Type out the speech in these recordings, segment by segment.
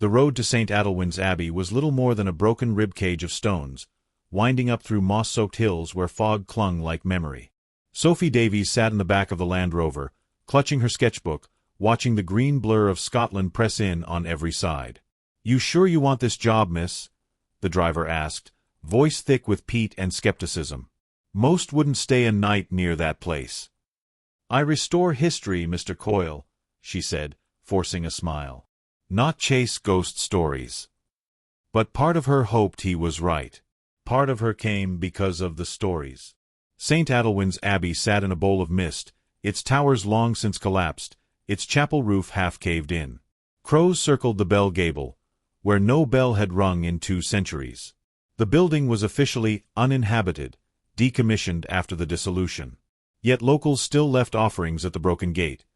The road to St. Adelwyn's Abbey was little more than a broken ribcage of stones, winding up through moss-soaked hills where fog clung like memory. Sophie Davies sat in the back of the Land Rover, clutching her sketchbook, watching the green blur of Scotland press in on every side. "You sure you want this job, miss?" the driver asked, voice thick with peat and skepticism. "Most wouldn't stay a night near that place." "I restore history, Mr. Coyle," she said, forcing a smile. "Not chase ghost stories." But part of her hoped he was right. Part of her came because of the stories. St. Adelwyn's Abbey sat in a bowl of mist, its towers long since collapsed, its chapel roof half caved in. Crows circled the bell gable, where no bell had rung in 2 centuries. The building was officially uninhabited, decommissioned after the dissolution. Yet locals still left offerings at the broken gate.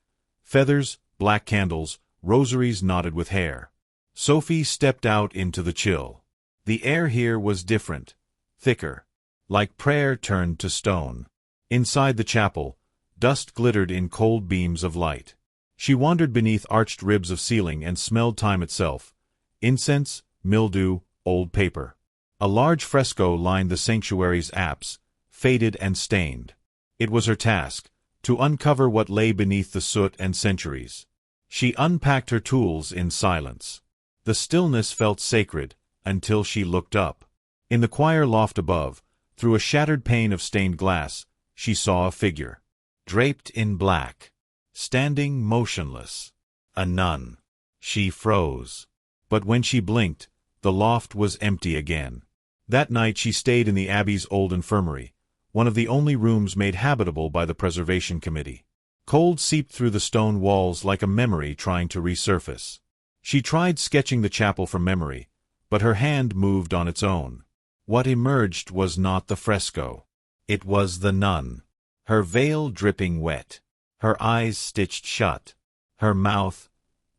Feathers, black candles, rosaries knotted with hair. Sophie stepped out into the chill. The air here was different, thicker, like prayer turned to stone. Inside the chapel, dust glittered in cold beams of light. She wandered beneath arched ribs of ceiling and smelled time itself, incense, mildew, old paper. A large fresco lined the sanctuary's apse, faded and stained. It was her task, to uncover what lay beneath the soot and centuries. She unpacked her tools in silence. The stillness felt sacred, until she looked up. In the choir loft above, through a shattered pane of stained glass, she saw a figure. Draped in black. Standing motionless. A nun. She froze. But when she blinked, the loft was empty again. That night she stayed in the Abbey's old infirmary, one of the only rooms made habitable by the Preservation Committee. Cold seeped through the stone walls like a memory trying to resurface. She tried sketching the chapel from memory, but her hand moved on its own. What emerged was not the fresco. It was the nun. Her veil dripping wet. Her eyes stitched shut. Her mouth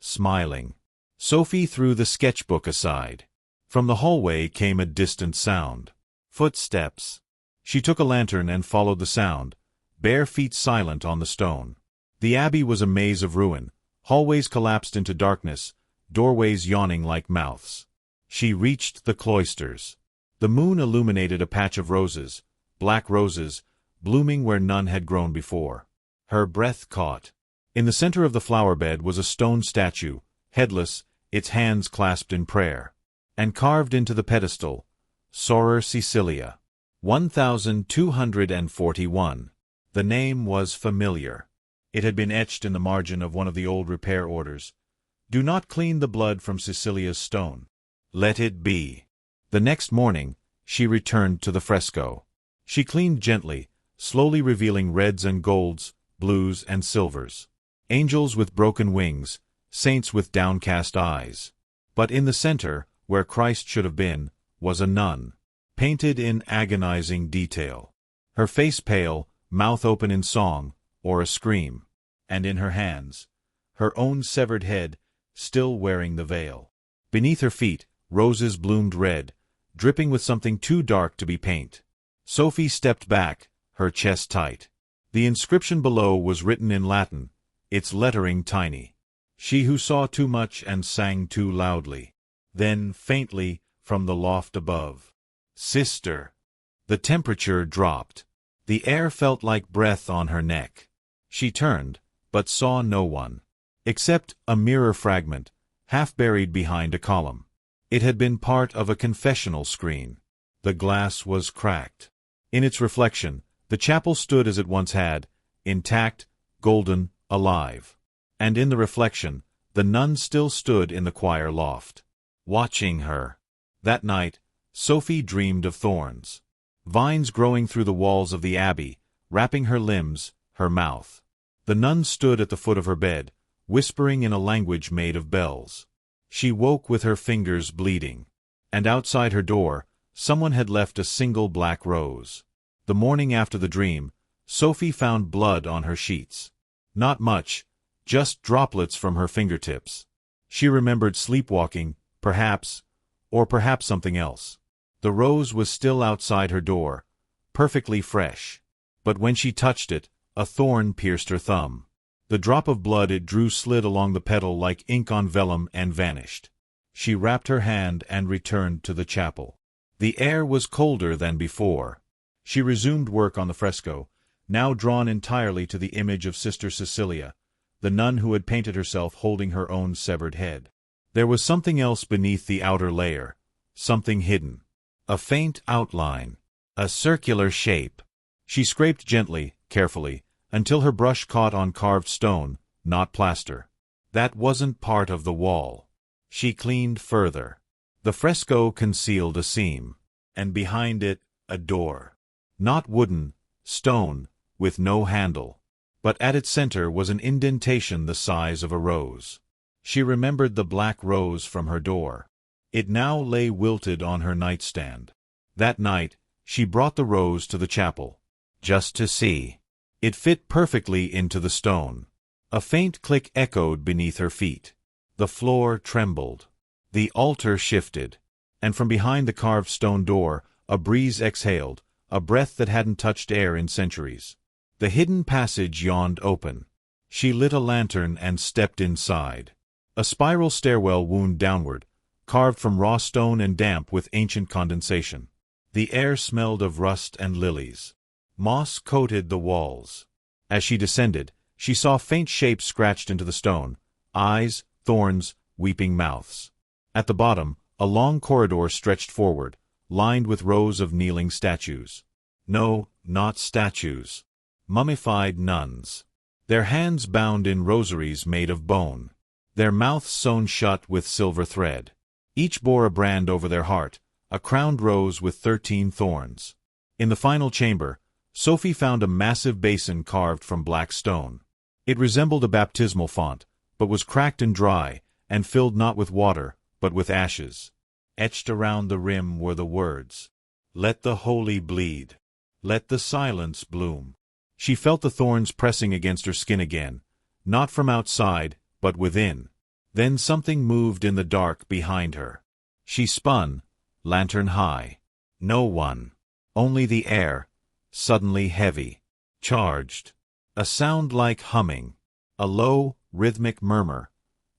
smiling. Sophie threw the sketchbook aside. From the hallway came a distant sound. Footsteps. She took a lantern and followed the sound, bare feet silent on the stone. The abbey was a maze of ruin, hallways collapsed into darkness, doorways yawning like mouths. She reached the cloisters. The moon illuminated a patch of roses, black roses, blooming where none had grown before. Her breath caught. In the center of the flower bed was a stone statue, headless, its hands clasped in prayer. And carved into the pedestal, Soror Cecilia. 1241. The name was familiar. It had been etched in the margin of one of the old repair orders. "Do not clean the blood from Cecilia's stone. Let it be." The next morning, she returned to the fresco. She cleaned gently, slowly revealing reds and golds, blues and silvers. Angels with broken wings, saints with downcast eyes. But in the center, where Christ should have been, was a nun, painted in agonizing detail. Her face pale, mouth open in song, or a scream. And in her hands, her own severed head, still wearing the veil. Beneath her feet, roses bloomed red, dripping with something too dark to be paint. Sophie stepped back, her chest tight. The inscription below was written in Latin, its lettering tiny. "She who saw too much and sang too loudly." Then, faintly, from the loft above, "Sister." The temperature dropped. The air felt like breath on her neck. She turned, but saw no one, except a mirror fragment, half buried behind a column. It had been part of a confessional screen. The glass was cracked. In its reflection, the chapel stood as it once had, intact, golden, alive. And in the reflection, the nun still stood in the choir loft, watching her. That night, Sophie dreamed of thorns. Vines growing through the walls of the abbey, wrapping her limbs, her mouth. The nun stood at the foot of her bed, whispering in a language made of bells. She woke with her fingers bleeding. And outside her door, someone had left a single black rose. The morning after the dream, Sophie found blood on her sheets. Not much, just droplets from her fingertips. She remembered sleepwalking, perhaps, or perhaps something else. The rose was still outside her door, perfectly fresh. But when she touched it, a thorn pierced her thumb. The drop of blood it drew slid along the petal like ink on vellum and vanished. She wrapped her hand and returned to the chapel. The air was colder than before. She resumed work on the fresco, now drawn entirely to the image of Sister Cecilia, the nun who had painted herself holding her own severed head. There was something else beneath the outer layer, something hidden. A faint outline, a circular shape. She scraped gently, carefully, until her brush caught on carved stone, not plaster. That wasn't part of the wall. She cleaned further. The fresco concealed a seam, and behind it, a door. Not wooden, stone, with no handle. But at its center was an indentation the size of a rose. She remembered the black rose from her door. It now lay wilted on her nightstand. That night, she brought the rose to the chapel, just to see. It fit perfectly into the stone. A faint click echoed beneath her feet. The floor trembled. The altar shifted. And from behind the carved stone door, a breeze exhaled, a breath that hadn't touched air in centuries. The hidden passage yawned open. She lit a lantern and stepped inside. A spiral stairwell wound downward, carved from raw stone and damp with ancient condensation. The air smelled of rust and lilies. Moss coated the walls. As she descended, she saw faint shapes scratched into the stone, eyes, thorns, weeping mouths. At the bottom, a long corridor stretched forward, lined with rows of kneeling statues. No, not statues. Mummified nuns. Their hands bound in rosaries made of bone. Their mouths sewn shut with silver thread. Each bore a brand over their heart, a crowned rose with 13 thorns. In the final chamber, Sophie found a massive basin carved from black stone. It resembled a baptismal font, but was cracked and dry, and filled not with water, but with ashes. Etched around the rim were the words, "Let the holy bleed. Let the silence bloom." She felt the thorns pressing against her skin again, not from outside, but within. Then something moved in the dark behind her. She spun, lantern high. No one. Only the air, suddenly heavy, charged. A sound like humming. A low, rhythmic murmur,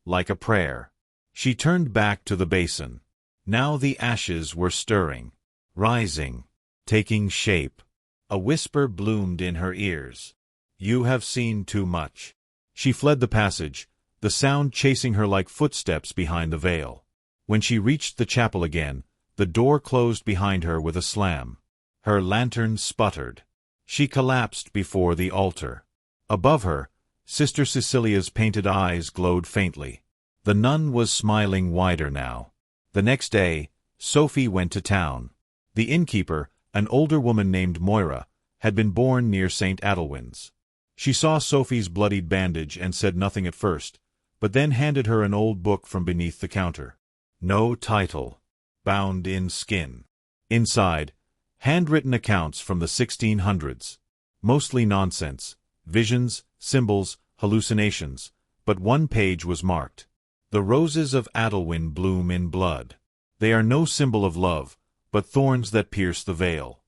like a prayer. She turned back to the basin. Now the ashes were stirring, rising, taking shape. A whisper bloomed in her ears. "You have seen too much." She fled the passage, the sound chasing her like footsteps behind the veil. When she reached the chapel again, the door closed behind her with a slam. Her lantern sputtered. She collapsed before the altar. Above her, Sister Cecilia's painted eyes glowed faintly. The nun was smiling wider now. The next day, Sophie went to town. The innkeeper, an older woman named Moira, had been born near St. Adelwyn's. She saw Sophie's bloodied bandage and said nothing at first, but then handed her an old book from beneath the counter. No title. Bound in skin. Inside, handwritten accounts from the 1600s. Mostly nonsense. Visions, symbols, hallucinations. But one page was marked. "The roses of Adelwyn bloom in blood. They are no symbol of love, but thorns that pierce the veil."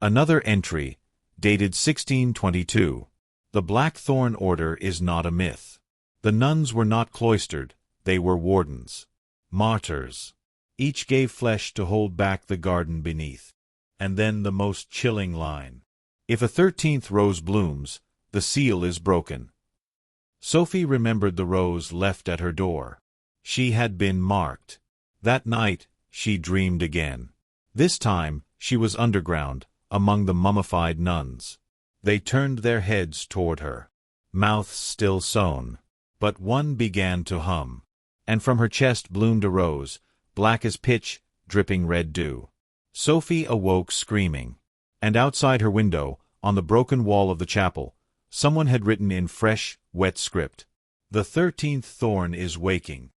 Another entry, dated 1622. "The Black Thorn Order is not a myth. The nuns were not cloistered, they were wardens. Martyrs. Each gave flesh to hold back the garden beneath." And then the most chilling line. "If a 13th rose blooms, the seal is broken." Sophie remembered the rose left at her door. She had been marked. That night, she dreamed again. This time, she was underground, among the mummified nuns. They turned their heads toward her, mouths still sewn. But one began to hum. And from her chest bloomed a rose, black as pitch, dripping red dew. Sophie awoke screaming. And outside her window, on the broken wall of the chapel, someone had written in fresh, wet script, "The 13th thorn is waking."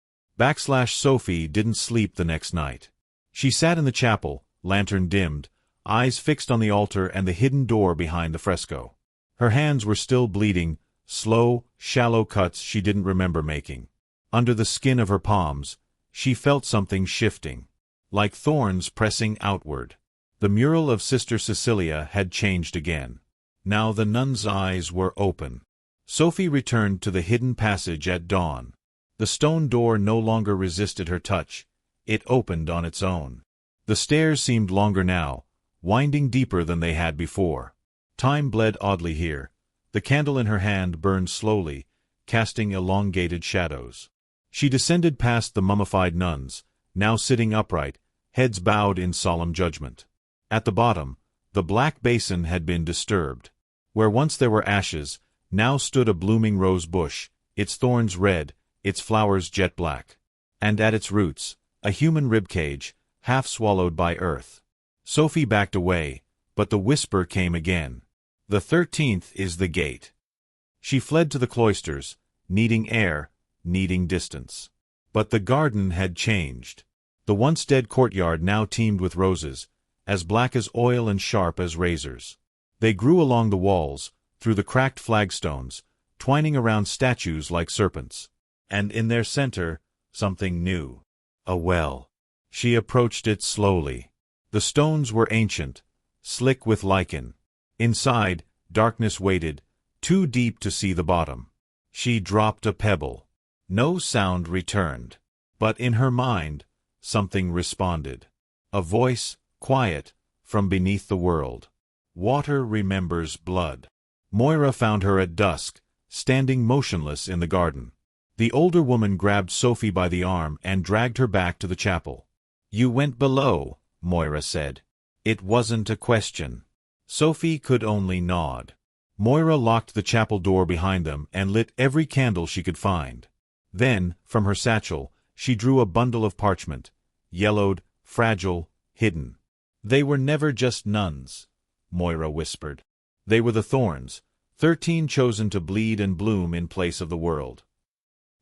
Sophie didn't sleep the next night. She sat in the chapel, lantern dimmed, eyes fixed on the altar and the hidden door behind the fresco. Her hands were still bleeding, slow, shallow cuts she didn't remember making. Under the skin of her palms, she felt something shifting, like thorns pressing outward. The mural of Sister Cecilia had changed again. Now the nun's eyes were open. Sophie returned to the hidden passage at dawn. The stone door no longer resisted her touch. It opened on its own. The stairs seemed longer now, winding deeper than they had before. Time bled oddly here. The candle in her hand burned slowly, casting elongated shadows. She descended past the mummified nuns, now sitting upright, heads bowed in solemn judgment. At the bottom, the black basin had been disturbed. Where once there were ashes, now stood a blooming rose bush, its thorns red, its flowers jet black. And at its roots, a human ribcage, half swallowed by earth. Sophie backed away, but the whisper came again. The 13th is the gate. She fled to the cloisters, needing air, needing distance. But the garden had changed. The once dead courtyard now teemed with roses, as black as oil and sharp as razors. They grew along the walls, through the cracked flagstones, twining around statues like serpents. And in their center, something new. A well. She approached it slowly. The stones were ancient, slick with lichen. Inside, darkness waited, too deep to see the bottom. She dropped a pebble. No sound returned. But in her mind, something responded. A voice, quiet, from beneath the world. Water remembers blood. Moira found her at dusk, standing motionless in the garden. The older woman grabbed Sophie by the arm and dragged her back to the chapel. "You went below," Moira said. It wasn't a question. Sophie could only nod. Moira locked the chapel door behind them and lit every candle she could find. Then, from her satchel, she drew a bundle of parchment, yellowed, fragile, hidden. "They were never just nuns," Moira whispered. "They were the Thorns, 13 chosen to bleed and bloom in place of the world."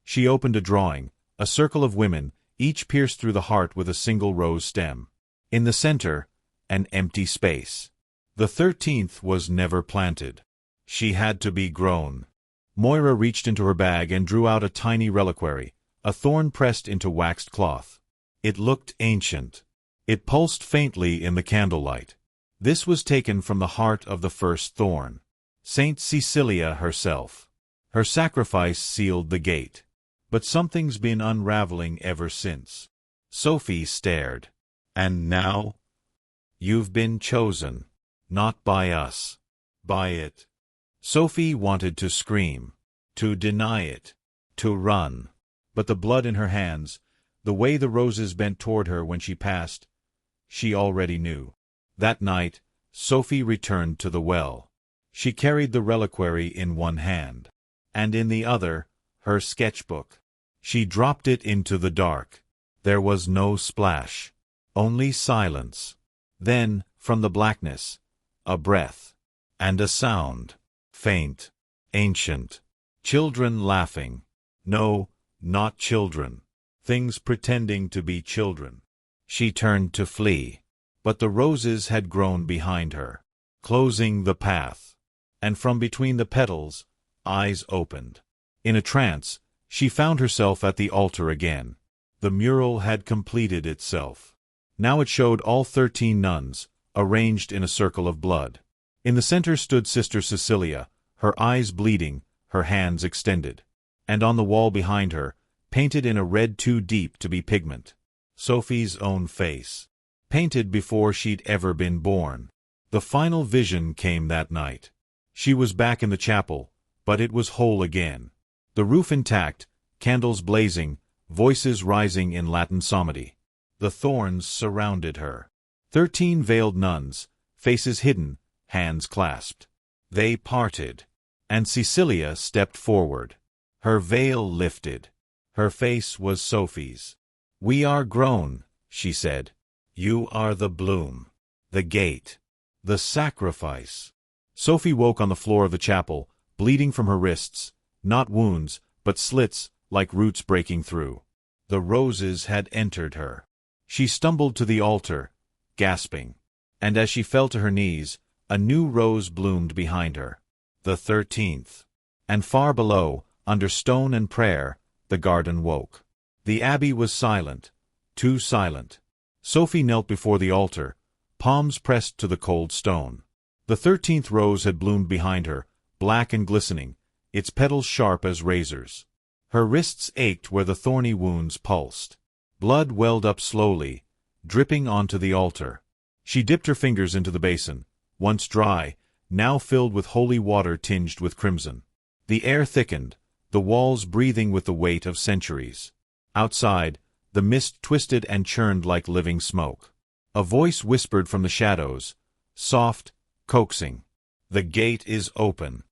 She opened a drawing, a circle of women, each pierced through the heart with a single rose stem. In the center, an empty space. The 13th was never planted. She had to be grown. Moira reached into her bag and drew out a tiny reliquary, a thorn pressed into waxed cloth. It looked ancient. It pulsed faintly in the candlelight. This was taken from the heart of the first thorn. Saint Cecilia herself. Her sacrifice sealed the gate. But something's been unraveling ever since. Sophie stared. "And now?" "You've been chosen. Not by us. By it." Sophie wanted to scream, to deny it, to run. But the blood in her hands, the way the roses bent toward her when she passed, she already knew. That night, Sophie returned to the well. She carried the reliquary in one hand, and in the other, her sketchbook. She dropped it into the dark. There was no splash, only silence. Then, from the blackness, a breath, and a sound, faint, ancient. Children laughing. No, not children. Things pretending to be children. She turned to flee, but the roses had grown behind her, closing the path. And from between the petals, eyes opened. In a trance, she found herself at the altar again. The mural had completed itself. Now it showed all 13 nuns, arranged in a circle of blood. In the center stood Sister Cecilia, her eyes bleeding, her hands extended. And on the wall behind her, painted in a red too deep to be pigment, Sophie's own face. Painted before she'd ever been born. The final vision came that night. She was back in the chapel, but it was whole again. The roof intact, candles blazing, voices rising in Latin psalmody. The thorns surrounded her. 13 veiled nuns, faces hidden, hands clasped. They parted, and Cecilia stepped forward. Her veil lifted. Her face was Sophie's. "We are grown," she said. "You are the bloom, the gate, the sacrifice." Sophie woke on the floor of the chapel, bleeding from her wrists, not wounds, but slits, like roots breaking through. The roses had entered her. She stumbled to the altar, gasping, and as she fell to her knees, a new rose bloomed behind her, the 13th. And far below, under stone and prayer, the garden woke. The abbey was silent, too silent. Sophie knelt before the altar, palms pressed to the cold stone. The 13th rose had bloomed behind her, black and glistening, its petals sharp as razors. Her wrists ached where the thorny wounds pulsed. Blood welled up slowly, dripping onto the altar. She dipped her fingers into the basin, once dry, now filled with holy water tinged with crimson. The air thickened, the walls breathing with the weight of centuries. Outside, the mist twisted and churned like living smoke. A voice whispered from the shadows, soft, coaxing. "The gate is open."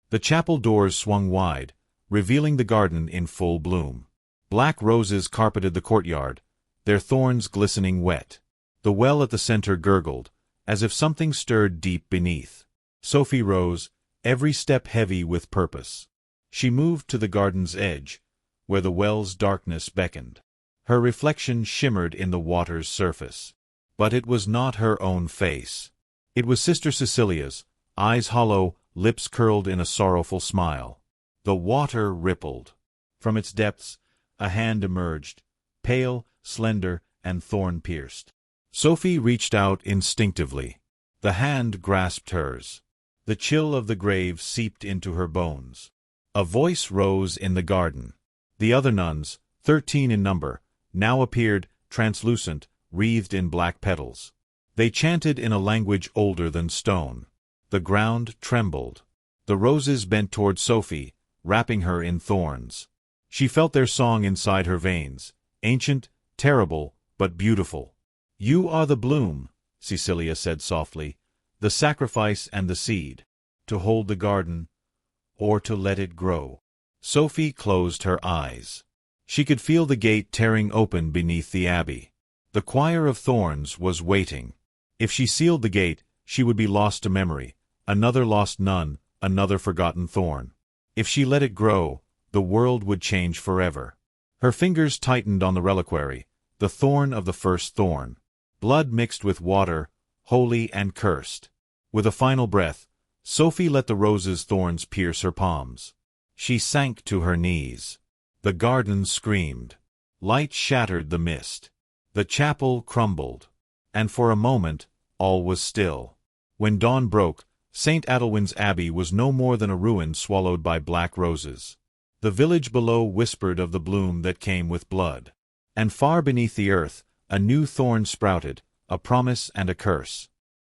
The chapel doors swung wide, revealing the garden in full bloom. Black roses carpeted the courtyard, their thorns glistening wet. The well at the center gurgled, as if something stirred deep beneath. Sophie rose, every step heavy with purpose. She moved to the garden's edge, where the well's darkness beckoned. Her reflection shimmered in the water's surface. But it was not her own face. It was Sister Cecilia's, eyes hollow, lips curled in a sorrowful smile. The water rippled. From its depths, a hand emerged, pale, slender, and thorn-pierced. Sophie reached out instinctively. The hand grasped hers. The chill of the grave seeped into her bones. A voice rose in the garden. The other nuns, 13 in number, now appeared, translucent, wreathed in black petals. They chanted in a language older than stone. The ground trembled. The roses bent toward Sophie, wrapping her in thorns. She felt their song inside her veins, ancient, terrible, but beautiful. "You are the bloom," Cecilia said softly, "the sacrifice and the seed, to hold the garden, or to let it grow." Sophie closed her eyes. She could feel the gate tearing open beneath the abbey. The choir of thorns was waiting. If she sealed the gate, she would be lost to memory, another lost nun, another forgotten thorn. If she let it grow, the world would change forever. Her fingers tightened on the reliquary, the thorn of the first thorn. Blood mixed with water, holy and cursed. With a final breath, Sophie let the rose's thorns pierce her palms. She sank to her knees. The garden screamed. Light shattered the mist. The chapel crumbled. And for a moment, all was still. When dawn broke, St. Adelwyn's abbey was no more than a ruin swallowed by black roses. The village below whispered of the bloom that came with blood. And far beneath the earth, a new thorn sprouted, a promise and a curse.